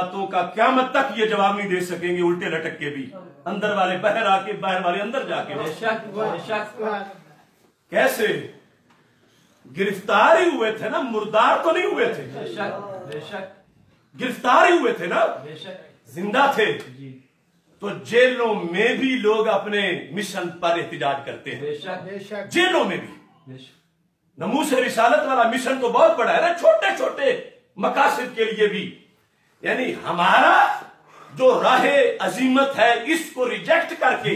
باتوں کا قیامت تک یہ جواب نہیں دے سکیں گے، الٹے لٹک کے بھی، اندر والے باہر آ کے، باہر والے اندر جا کے۔ کیسے گرفتار ہی ہوئے تھے نا، مردار تو نہیں ہوئے تھے، گرفتار ہی ہوئے تھے نا، زندہ تھے۔ تو جیلوں میں بھی لوگ اپنے مشن پر احتجاج کرتے ہیں، جیلوں میں بھی۔ ناموس رسالت والا مشن تو بہت بڑا ہے نا، چھوٹے چھوٹے مقاصد کے لیے بھی، یعنی ہمارا جو راہ عظیمت ہے اس کو ریجیکٹ کر کے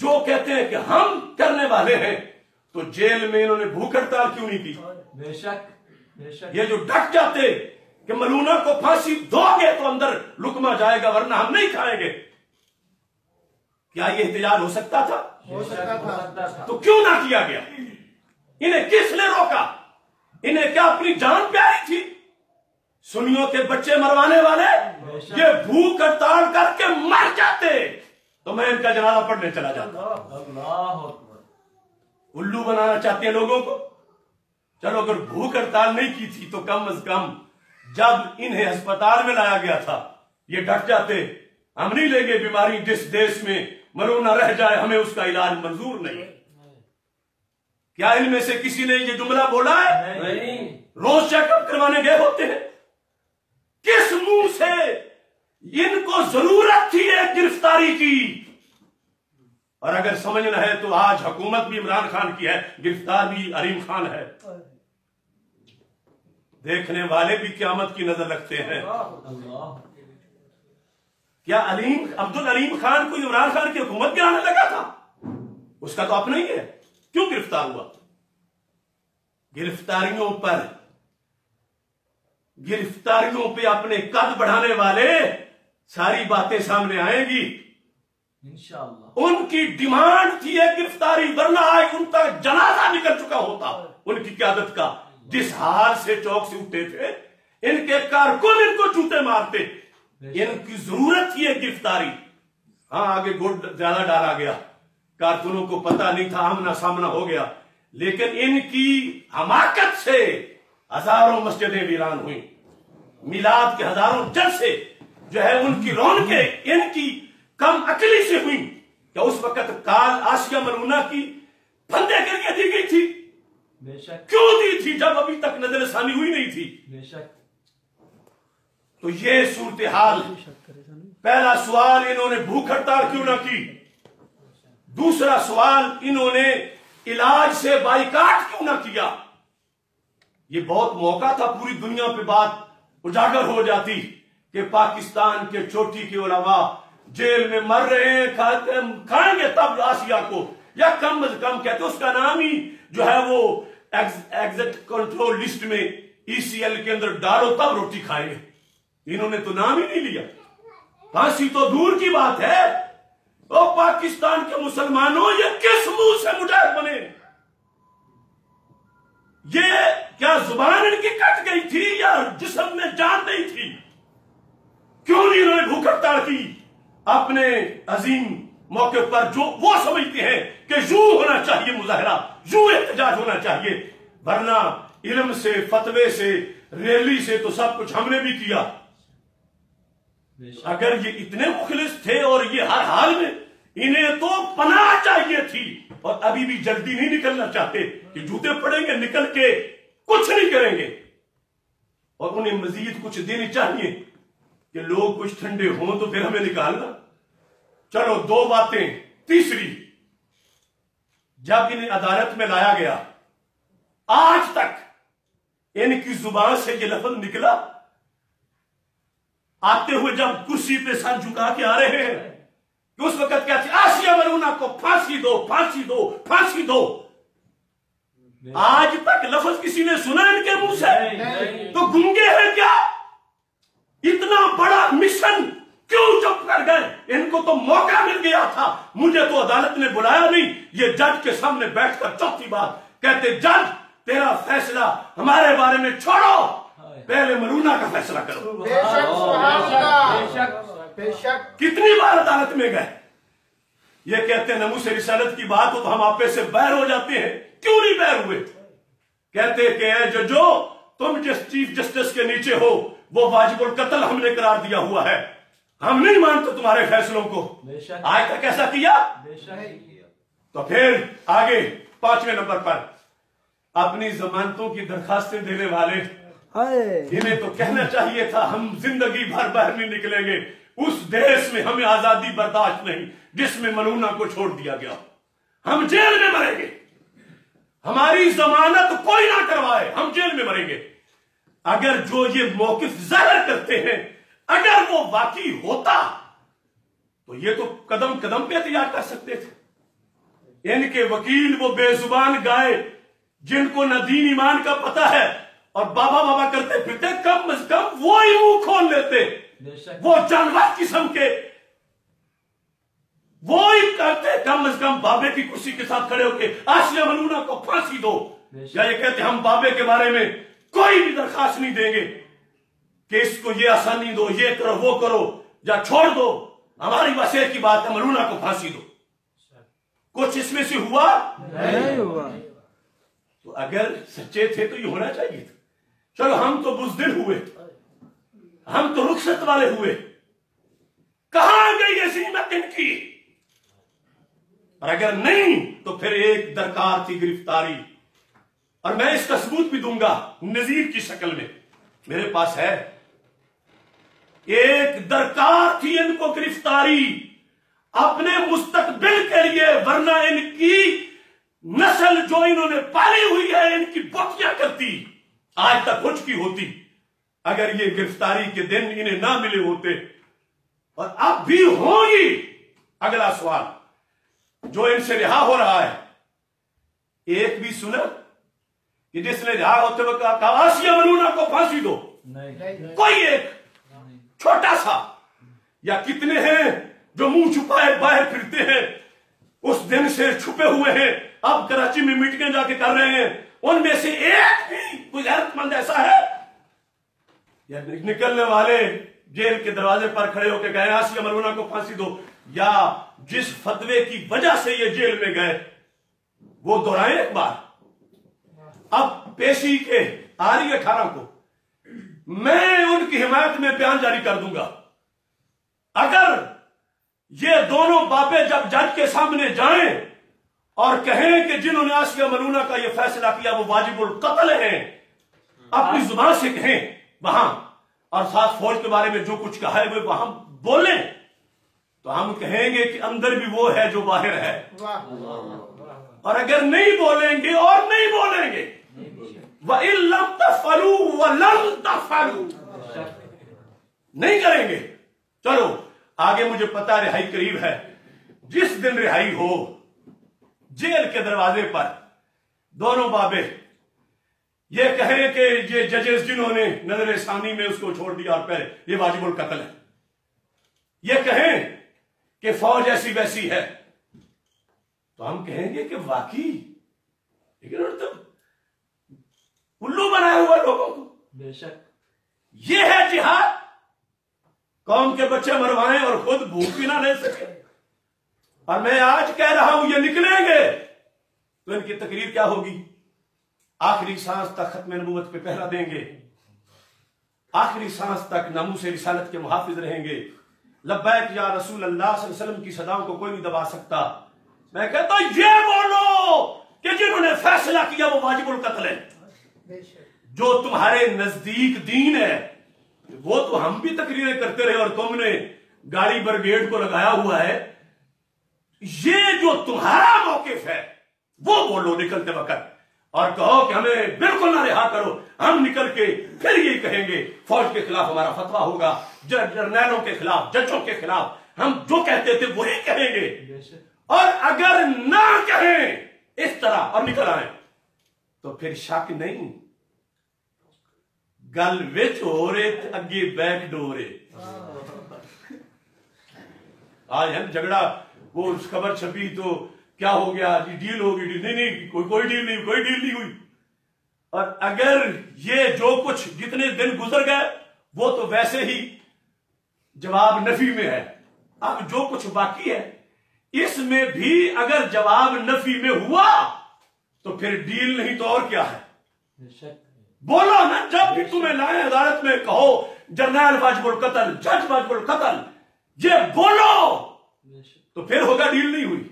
جو کہتے ہیں کہ ہم کرنے والے ہیں، تو جیل میں انہوں نے بھوک ہڑتال کیوں نہیں کی؟ بے شک یہ جو ڈٹ جاتے کہ ملونہ کو پھانسی دو گے تو اندر لقمہ جائے گا ورنہ ہم نہیں کھائیں گے، کیا یہ احتجاج ہو سکتا تھا؟ ہو سکتا تھا۔ تو کیوں نہ کیا گیا؟ انہیں کس نے روکا؟ انہیں کیا اپنی جان پیاری تھی؟ سنیوں کے بچے مروانے والے یہ بھوک ہڑتال کر کے مر جاتے تو میں ان کا جنازہ پڑھنے چلا جاتا۔ اللہ اکبر۔ الو بنانا چاہتے ہیں لوگوں کو؟ چلو اگر بھوک ہڑتال نہیں کی تھی تو کم از کم جب انہیں ہسپتال میں لایا گیا تھا یہ ڈٹ جاتے، ہم نہیں لیں گے بیماری جس دیش میں مرونہ رہ جائے ہمیں اس کا علاج منظور نہیں۔ کیا ان میں سے کسی نے یہ جملہ بولا ہے؟ نہیں۔ روز چیک اپ کروانے گئے ہوتے ہیں، کس منہ سے ان کو ضرورت تھی ایک گرفتاری کی؟ اور اگر سمجھنا ہے تو آج حکومت بھی عمران خان کی ہے، گرفتار بھی علیم خان ہے، دیکھنے والے بھی قیامت کی نظر رکھتے ہیں۔ کیا عبدالعلیم خان کو عمران خان کی حکومت گرانے لگا تھا؟ اس کا تو اپنا ہی ہے، کیوں گرفتار ہوا؟ گرفتاریوں پہ اپنے قد بڑھانے والے ساری باتیں سامنے آئیں گی۔ انشاءاللہ ان کی ڈیمانڈ تھی ایک گرفتاری، ورنہ آج ان کا جنازہ نکل چکا ہوتا ان کی قیادت کا۔ جس حال سے چوک سے اٹھے تھے ان کے کارکن ان کو جوتے مارتے، ان کی ضرورت تھی ایک گرفتاری۔ ہاں آگے گوڈ زیادہ ڈالا گیا، کارکنوں کو پتہ نہیں تھا، آمنا سامنا ہو گیا، لیکن ان کی حماقت سے ہزاروں مسجدیں ویران ہوئیں، میلاد کے ہزاروں جلسے جو ہے ان کی رونقیں ان کی کم عقلی سے ہوئی۔ کیا اس وقت کال آسیہ ملونہ کی پھندے کر کے دی گئی تھی؟ بے شک۔ کیوں دی تھی جب ابھی تک نظر ثانی ہوئی نہیں تھی؟ بے شک۔ تو یہ صورتحال، پہلا سوال انہوں نے بھوک ہڑتال کیوں نہ کی، دوسرا سوال انہوں نے علاج سے بائیکاٹ کیوں نہ کیا۔ یہ بہت موقع تھا، پوری دنیا پہ بات اجاگر ہو جاتی کہ پاکستان کے چوٹی کے علماء جیل میں مر رہے ہیں، کھائیں گے تب آسیہ کو، یا کم از کم کہتے اس کا نام ہی جو ہے وہ ایگزٹ کنٹرول لسٹ میں ECL کے اندر ڈالو تب روٹی کھائیں گے۔ انہوں نے تو نام ہی نہیں لیا، پھانسی تو دور کی بات ہے۔ او پاکستان کے مسلمانوں، یہ کس منہ سے مجاہد بنے؟ یہ کیا زبان ان کی کٹ گئی تھی یا جسم میں جان نہیں تھی؟ کیوں نہیں انہوں نے بھوک ہڑتال کی اپنے عظیم موقع پر جو وہ سمجھتے ہیں کہ یوں ہونا چاہیے مظاہرہ، یوں احتجاج ہونا چاہیے، ورنہ علم سے، فتوے سے، ریلی سے تو سب کچھ ہم نے بھی کیا۔ اگر یہ اتنے مخلص تھے اور یہ ہر حال میں، انہیں تو پناہ چاہیے تھی، اور ابھی بھی جلدی نہیں نکلنا چاہتے کہ جوتے پڑیں گے نکل کے کچھ نہیں کریں گے، اور انہیں مزید کچھ دینی چاہیے کہ لوگ کچھ ٹھنڈے ہوں تو پھر ہمیں نکالنا۔ چلو دو باتیں۔ تیسری، جب انہیں عدالت میں لایا گیا آج تک ان کی زبان سے یہ لفظ نکلا، آتے ہوئے جب کرسی پہ سر جھکا کے آ رہے ہیں کہ اس وقت کیا تھی، آسیہ ملونہ کو پھانسی دو، پھانسی دو، پھانسی دو، آج تک لفظ کسی نے سنا ان کے منہ سے؟ تو گنگے ہیں کیا؟ اتنا بڑا مشن کیوں چپ کر گئے؟ ان کو تو موقع مل گیا تھا، مجھے تو عدالت نے بلایا نہیں۔ یہ جج کے سامنے بیٹھ کر چوتھی بات کہتے، جج تیرا فیصلہ ہمارے بارے میں چھوڑو، پہلے ملونہ کا فیصلہ کرو۔ کتنی بار عدالت میں گئے؟ یہ کہتے ہیں ناموس رسالت کی بات ہو تو ہم آپے سے باہر ہو جاتے ہیں، کیوں نہیں باہر ہوئے؟ کہتے کہ اے ججو، تم جس چیف جسٹس کے نیچے ہو، वो वाजिबुल कत्ल हमने करार दिया हुआ है। हम नहीं मानते तुम्हारे फैसलों को। आज तक ऐसा किया? तो फिर आगे 5वें नंबर पर अपनी जमानतों की दरखास्तें देने वाले, इन्हें तो कहना चाहिए था हम जिंदगी भर बाहर नहीं निकलेंगे, उस देश में हमें आजादी बर्दाश्त नहीं जिसमें मलूना को छोड़ दिया गया, हम जेल में मरेंगे, हमारी जमानत कोई ना करवाए, हम जेल में मरेंगे। अगर जो ये मौकिफ जाहिर करते हैं अगर वो वाकई होता तो ये तो कदम कदम पे एहतियात कर सकते थे। इनके वकील वो बेजुबान गाय जिनको न दीन ईमान का पता है और बाबा बाबा करते फिरते, कम अज कम वो ही मुंह खोल लेते, वो जानवर किस्म के वो ही करते, कम अज कम बाबे की कुर्सी के साथ खड़े होकर आसिया मलूना को फांसी दो, या ये कहते हम बाबे के बारे में कोई भी दरखास्त नहीं देंगे कि इसको ये आसानी दो, ये करो वो करो, या छोड़ दो, हमारी बस एक ही बात है मलूना को फांसी दो। कुछ इसमें से हुआ नहीं हुआ। तो अगर सच्चे थे तो ये होना चाहिए था। चलो हम तो बुज़दिल हुए, हम तो रुखसत वाले हुए, कहां गई ये ज़ीनत इनकी? और अगर नहीं तो फिर एक दरकार थी गिरफ्तारी, और मैं इसका सबूत भी दूंगा नजीर की शक्ल में, मेरे पास है। एक दरकार थी इनको गिरफ्तारी अपने मुस्तकबिल के लिए, वरना इनकी नस्ल जो इन्होंने पाली हुई है इनकी बकियां करती, आज तक हो चुकी होती अगर ये गिरफ्तारी के दिन इन्हें ना मिले होते, और अब भी होंगी। अगला सवाल जो इनसे रिहा हो रहा है, एक भी सुना कि जिसने रिहा होते हुए कहा आसिया मलूना को फांसी दो? नहीं। कोई एक छोटा सा, या कितने हैं जो मुंह छुपाए बाहर फिरते हैं, उस दिन से छुपे हुए हैं, अब कराची में मीटिंगें जाके कर रहे हैं, उनमें से एक भी कोई गैरतमंद ऐसा है? या निकलने वाले जेल के दरवाजे पर खड़े होकर गए आसिया मलूना को फांसी दो, या जिस फतवे की वजह से ये जेल में गए वो दोहराएं एक बार। अब पेशी के आ रही 18 को मैं उनकी हिमायत में बयान जारी कर दूंगा। अगर ये दोनों बाबे जब जज के सामने जाएं और कहें कि जिन्होंने आसिया मलूना का ये फैसला किया वो वाजिबुल कत्ल हैं, अपनी जुबान से कहें वहां, और साथ फौज के बारे में जो कुछ कहा है वो वहां बोलें, तो हम कहेंगे कि अंदर भी वो है जो बाहर है। और अगर नहीं बोलेंगे और नहीं बोलेंगे, वइल्लम तफअलू वलन तफअलू, नहीं करेंगे। चलो आगे, मुझे पता रिहाई करीब है, जिस दिन रिहाई हो जेल के दरवाजे पर दोनों बाबे ये कहें कि ये जजेस जिन्होंने नजर सानी में उसको छोड़ दिया और पहले ये वाजिबुल कत्ल है, ये कहें कि फौज ऐसी वैसी है, तो हम कहेंगे कि वाकई, लेकिन तो उल्लू बनाया हुआ लोगों को। बेशक ये है जिहाद, कौम के बच्चे मरवाएं और खुद भूख भी ना ले सके। और मैं आज कह रहा हूं ये निकलेंगे तो इनकी तकरीर क्या होगी? आखिरी सांस तक खत्म नबूवत पे पहरा देंगे, आखिरी सांस तक नामूस रिसालत के मुहाफिज रहेंगे, लब्बैक या रसूल अल्लाह सल्लल्लाहु अलैहि वसल्लम की सदाओं को कोई नहीं दबा सकता। मैं कहता हूं ये बोलो कि जिन्होंने फैसला किया वो वाजिबुल कत्ल है। जो तुम्हारे नजदीक दीन है वो तो हम भी तकरीरें करते रहे और तुमने गाड़ी ब्रिगेड को लगाया हुआ है, ये जो तुम्हारा मौकिफ है वो बोलो निकलते वक्त, और कहो कि हमें बिल्कुल ना रिहा करो। हम निकल के फिर यही कहेंगे फौज के खिलाफ हमारा फतवा होगा, जर्नैलों के खिलाफ, जजों के खिलाफ, हम जो कहते थे वही कहेंगे। और अगर ना कहें इस तरह और निकल आए तो फिर शक नहीं, गल विच हो रहे अगे बैक डोरे। आज है झगड़ा, वो खबर छपी तो क्या हो गया जी, डील होगी, डील नहीं, कोई डील नहीं, कोई डील नहीं हुई। और अगर ये जो कुछ जितने दिन गुजर गए वो तो वैसे ही जवाब नफी में है, अब जो कुछ बाकी है इसमें भी अगर जवाब नफी में हुआ तो फिर डील नहीं तो और क्या है? बोलो ना, जब भी तुम्हें लाए अदालत में कहो जर्नल वाजिबुल कत्ल, जज वाजिबुल कत्ल, ये बोलो तो फिर होगा डील नहीं हुई।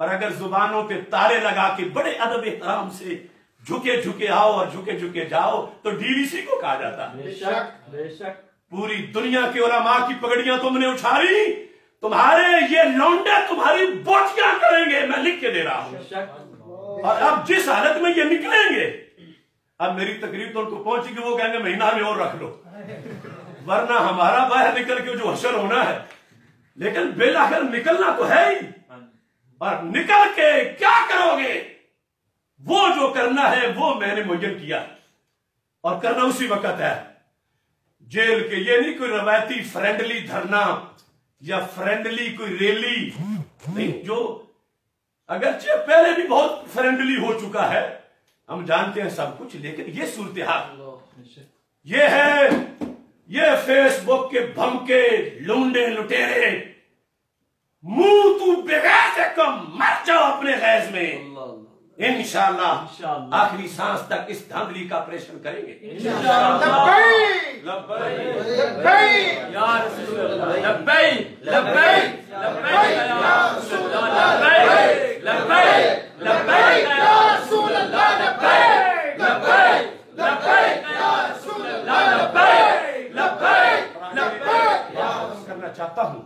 और अगर जुबानों पे तारे लगा के बड़े अदब एहतराम से झुके झुके आओ और झुके झुके जाओ तो डील इसी को कहा जाता है। बेशक बेशक। पूरी दुनिया के उलमा की पगड़ियां तुमने उछाली, तुम्हारे ये लौंडे तुम्हारी बोटियां करेंगे, मैं लिख के दे रहा हूं। और अब जिस हालत में ये निकलेंगे, अब मेरी तकरीर तो उनको पहुंचेगी, वो कहेंगे महीना में और रख लो, वरना हमारा बाहर निकल के जो हशर होना है, लेकिन बिल आखिर निकलना तो है ही। और निकल के क्या करोगे, वो जो करना है वो मैंने मुय्यन किया और करना उसी वक्त है। जेल के ये नहीं कोई रवायती फ्रेंडली धरना या फ्रेंडली कोई रैली नहीं, जो अगरचे पहले भी बहुत फ्रेंडली हो चुका है, हम जानते हैं सब कुछ, लेकिन ये सूरत हाल ये है, ये फेसबुक के भमके लुंडे लुटेरे, मुंह तू बेगैर से कम, मर जाओ अपने गैज में। इंशाअल्लाह आखिरी सांस तक इस धांधली का ऑपरेशन करेंगे। लब्बैक लब्बैक या रसूल अल्लाह, लब्बैक लब्बैक लब्बैक या रसूल अल्लाह, लब्बैक लब्बैक लब्बैक या रसूल अल्लाह, लब्बैक लब्बैक लब्बैक या रसूल अल्लाह, लब्बैक लब्बैक लब्बैक। करना चाहता हूं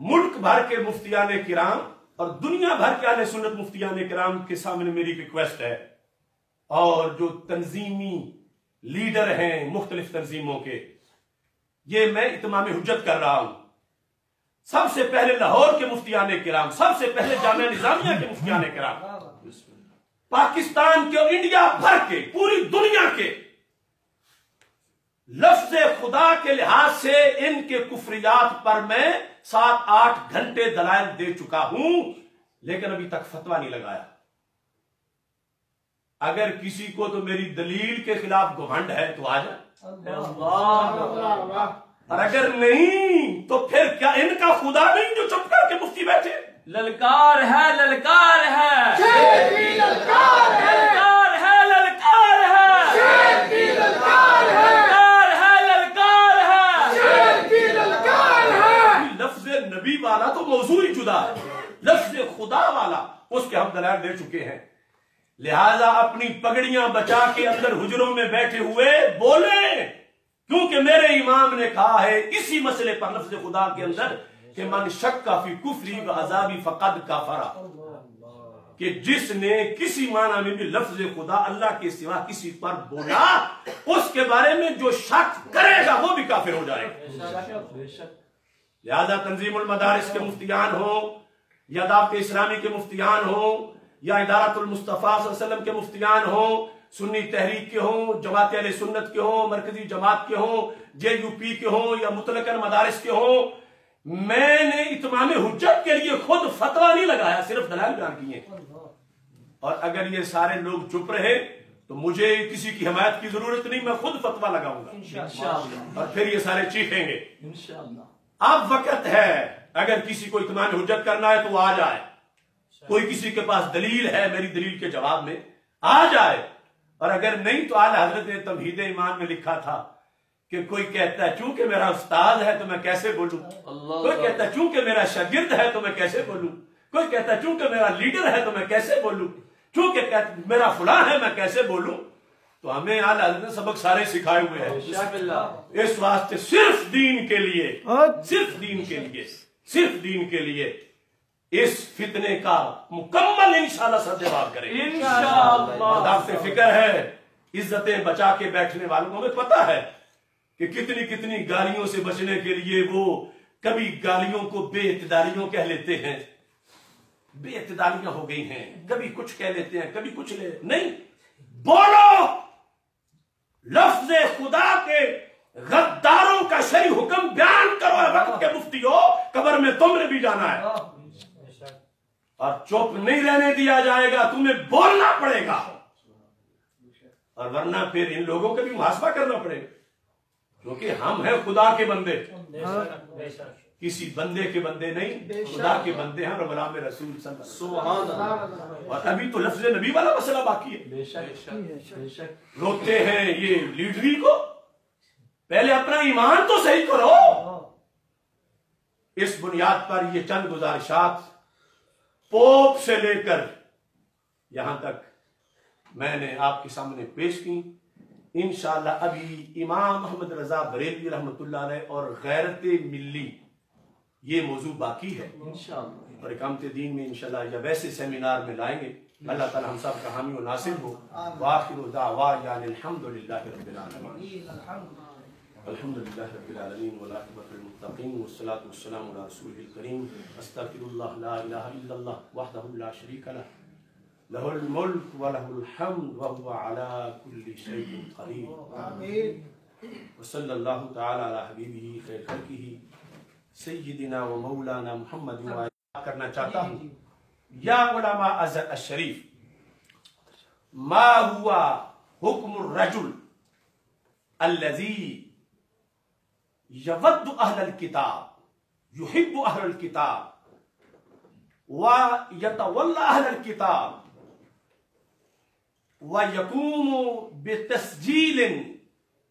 मुल्क भर के मुफ्तियाने किराम और दुनिया भर के अहले सुन्नत मुफ्तियाने किराम के सामने मेरी रिक्वेस्ट है, और जो तंजीमी लीडर हैं मुख्तलिफ तंजीमों के, ये मैं इत्माम हुज्जत कर रहा हूं। सबसे पहले लाहौर के मुफ्तियाने किराम, सबसे पहले जामिया निजामिया के मुफ्तियाने किराम, पाकिस्तान के और इंडिया भर के, पूरी दुनिया के, लफ्ज़ खुदा के लिहाज से इनके कुफरियात पर मैं 7-8 घंटे दलाइल दे चुका हूं, लेकिन अभी तक फतवा नहीं लगाया। अगर किसी को तो मेरी दलील के खिलाफ घमंड है तो आ जाए, और अगर नहीं तो फिर क्या इनका खुदा नहीं जो चुप करके मुफ्ती बैठे? ललकार है, ललकार है, ललकार है, ललकार है, ललकार है, ललकार है, लफ्ज़ नबी वाला तो मौजू ही जुदा है, लफ्ज़ खुदा वाला उसके हम दलाइल दे चुके हैं। लिहाजा अपनी पगड़ियां बचा के अंदर हुजरों में बैठे हुए बोले, क्योंकि मेरे इमाम ने कहा है इसी मसले पर लफ्ज़ खुदा के अंदर कि मन शक्का फी कुफ्री व अज़ाबी फक़द काफ़रा, कि जिसने किसी माना में भी लफ्ज़ खुदा अल्लाह के सिवा किसी पर बोला, उसके बारे में जो शक करेगा वो भी काफिर हो जाएगा। लिहाजा तंजीमुल मदारिस के मुफ्तियान हो या दावत इस्लामी के मुफ्तियान हो या इदारतुल मुस्तफा सल्लल्लाहु अलैहि वसल्लम के मुफ्तियान हो, सुन्नी तहरीक के हो, जमात अहले सुन्नत के हो, मरकजी जमात के हो, JUP के हो या मुतलकन मदारिस के हो, मैंने इत्माम हुज्जत के लिए खुद फतवा नहीं लगाया, सिर्फ दलाइल बयान किए। और अगर ये सारे लोग चुप रहे तो मुझे किसी की हिमायत की जरूरत नहीं, मैं खुद फतवा लगाऊंगा इंशाअल्लाह, और फिर ये सारे चीखेंगे इंशाअल्लाह। अब वक्त है, अगर किसी को इत्माम हुज्जत करना है तो आ जाए, कोई किसी के पास दलील है मेरी दलील के जवाब में आ जाए, और अगर नहीं तो आला हजरत ने तमहीद ईमान में लिखा था कि कोई कहता है चूंकि मेरा उस्ताद है तो मैं कैसे बोलूं, कोई कहता है चूंकि मेरा शागिर्द है तो मैं कैसे बोलूं, कोई कहता है चूंकि मेरा लीडर है तो मैं कैसे बोलूं, चूंकि मेरा फुला है मैं कैसे बोलूं। तो हमें आला हज़रत ने सबक सारे सिखाए हुए हैं, इस वास्ते सिर्फ दीन के लिए, सिर्फ दीन के लिए, सिर्फ दीन के लिए इस फितने का मुकम्मल इंशाअल्लाह सद्जवाब करेंगे इंशाअल्लाह। दावत फिक्र है, इज्जतें बचा के बैठने वालों को हमें पता है कि कितनी कितनी गालियों से बचने के लिए वो कभी गालियों को बेइत्तेदारियों कह लेते हैं, बेइत्तेदारियां हो गई हैं, कभी कुछ कह लेते हैं, कभी कुछ नहीं। बोलो लफ्ज़े खुदा के गद्दारों का शरी हुक्म बयान करो, वक्त के मुफ्ती हो, कब्र में तुमने भी जाना है, और चुप नहीं रहने दिया जाएगा, तुम्हें बोलना पड़ेगा, और वरना फिर इन लोगों का भी मुहासबा करना पड़ेगा, क्योंकि हम हैं खुदा के बंदे, किसी बंदे के बंदे नहीं, खुदा के बंदे हैं, और गुलाम रसूल सुभान अल्लाह। और अभी तो लफ्ज़ नबी वाला मसला बाकी है। रोते हैं ये लीडरी को, پہلے اپنا ایمان تو صحیح کرو. اس بنیاد پر یہ چند گزارشات پوپ سے لے کر یہاں تک میں نے آپ کے سامنے پیش کی. انشاءاللہ ابھی امام محمد رضا بریلوی رحمۃ اللہ علیہ اور غیرت ملی یہ موضوع باقی ہے انشاءاللہ، اور اقامت دین میں انشاءاللہ یا ویسے سیمینار میں لائیں گے. اللہ تعالی ہم سب کا حامی و ناصر ہو. وآخر دعوانا الحمدللہ رب العالمین. الحمدللہ رب العالمین والعاقبۃ للمتقین والصلاۃ والسلام علی رسولہ الکریم. استغفر اللہ لا الہ الا اللہ وحدہ لا شریک لہ لہ الملک ولہ الحمد وہو علی کل شیء قدیر. آمین. وصلی اللہ تعالی علی حبیبہ خیر خلقہ سیدنا و مولانا محمد. کرنا چاہتا ہوں یا علماء ازہر الشریف، ما ہوا حکم الرجل الذی یود اہل الکتاب یحب اہل الکتاب ویتولی اہل الکتاب ویقوم بتسجیل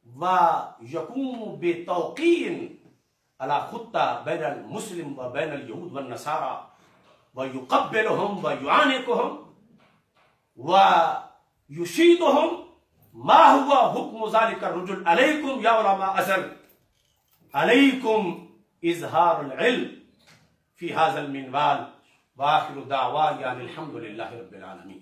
ویقوم بتوقیع على خطہ بین المسلم و بین الیہود والنصارى ويقبلهم ويعانقهم ويشيدهم. ما هو حكم ذلك الرجل عليكم يا علماء أزهر؟ عليكم إظهار العلم في هذا المنوال. وآخر دعوانا الحمد لله رب العالمين.